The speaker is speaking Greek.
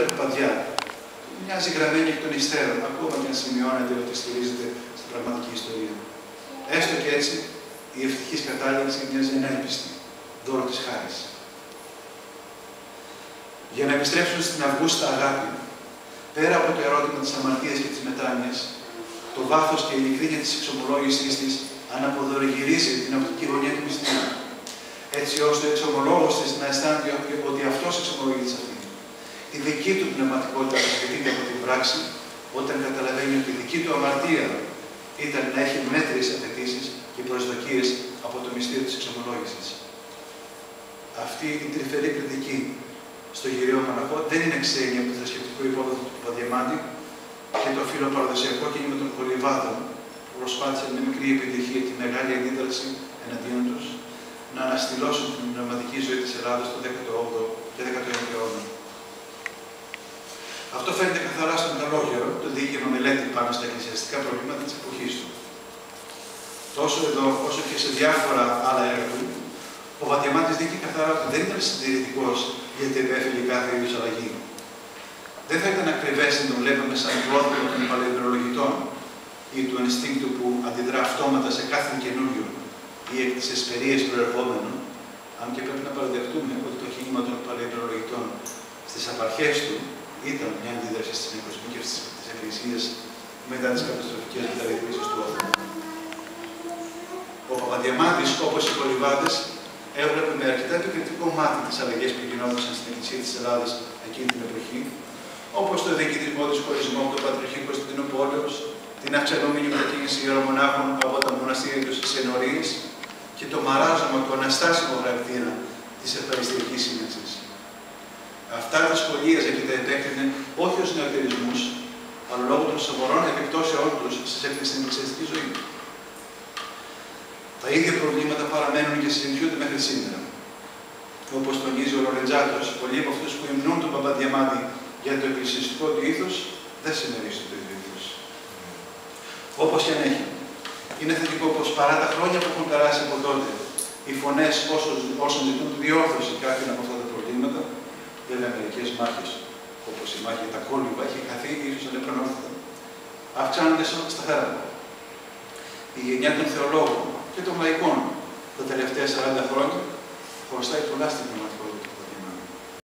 Παπαδιά. Μοιάζει γραμμένη εκ των υστέρων, ακόμα και αν σημειώνεται ότι στηρίζεται στην πραγματική ιστορία. Έστω και έτσι, η ευτυχής κατάληξη μοιάζει ενέλπιστη, δώρο της χάρης. Για να επιστρέψουν στην αυγούστα αγάπη, πέρα από το ερώτημα της αμαρτίας και της μετάνοιας, το βάθος και η ειλικρίνεια της εξομολόγησής της αναποδορυγυρίζει την οπτική γωνία του μυστηρίου, έτσι ώστε ο εξομολόγος της να αισθάνεται ότι αυτός εξομολογεί σε αυτή. Η δική του πνευματικότητα ασχετείται από την πράξη, όταν καταλαβαίνει ότι η δική του αμαρτία ήταν να έχει μέτριες απαιτήσεις και προσδοκίες από το μυστήριο της εξομολόγησης. Αυτή η τρυφερή κριτική στο γυριό μοναχό δεν είναι ξένη από το θρησκευτικό υπόβαθρο του Παπαδιαμάντη και το φιλοπαραδοσιακό κίνημα των Κολυβάδων που προσπάθησαν με μικρή επιτυχία τη μεγάλη αντίδραση εναντίον τους να αναστηλώσουν την πνευματική ζωή της Ελλάδας το 18ο και 19ο αιώνα. Αυτό φαίνεται καθαρά στον Καλόγερο, το διήγευμα μελέτη πάνω στα εκκλησιαστικά προβλήματα της εποχής του. Τόσο εδώ, όσο και σε διάφορα άλλα έργα του, ο Παπαδιαμάντης δείχνει καθαρά ότι δεν ήταν συντηρητικός γιατί επέφυγε κάθε είδους αλλαγή. Δεν θα ήταν ακριβές να τον βλέπαμε σαν πρόθυμο των παλαιομερολογητών ή του ενστίνκτου που αντιδρά αυτόματα σε κάθε καινούριο ή εκ της εσπερίας προερχόμενων, αν και πρέπει να παραδεχτούμε ότι το κίνημα των παλαιομερολογητών στις απαρχές του ήταν μια αντίδραση στην εκοσμίκευση της Εκκλησίας μετά τις καταστροφικές μεταρρυθμίσεις του Όθωνα. Ο Παπαδιαμάντης, όπως οι Κολυβάδες, έβλεπε με αρκετά επικριτικό μάτι τις αλλαγές που γινόντουσαν στην Εκκλησία της Ελλάδας εκείνη την εποχή, όπως το διοικητισμό της χωρισμού από το Πατριαρχείο Κωνσταντινούπολεως, την αυξανόμενη μετακίνηση ιερομονάχων από τα μοναστήρια τους στις ενορίες και το μαράζωμα του αναστάσιμου χαρακτήρα της Ευχαριστιακής Σύναξης. Αυτά τα σχολίαζε και τα επέκρινε όχι ως νεωτερισμούς, αλλά λόγω των σοβαρών επιπτώσεών τους στην εκκλησιαστική ζωή. Τα ίδια προβλήματα παραμένουν και συζητιούνται μέχρι σήμερα. Όπως τονίζει ο Λορεντζάτος, πολλοί από αυτούς που υμνούν τον Παπαδιαμάντη για το εκκλησιαστικό του ήθος δεν συμμερίζονται το ίδιο ήθος. Όπως και αν έχει, είναι θετικό πως παρά τα χρόνια που έχουν περάσει από τότε, οι φωνές όσων ζητούν τη διόρθωση κάποιων από αυτά τα προβλήματα, βέβαια μερικές μάχες, όπως η μάχη για τα κόλυβα, έχει χαθεί ίσως ανεπανόρθωτα, αυξάνονται σταθερά. Η γενιά των θεολόγων και των λαϊκών τα τελευταία 40 χρόνια χρωστάει πολλά στην πραγματικότητα.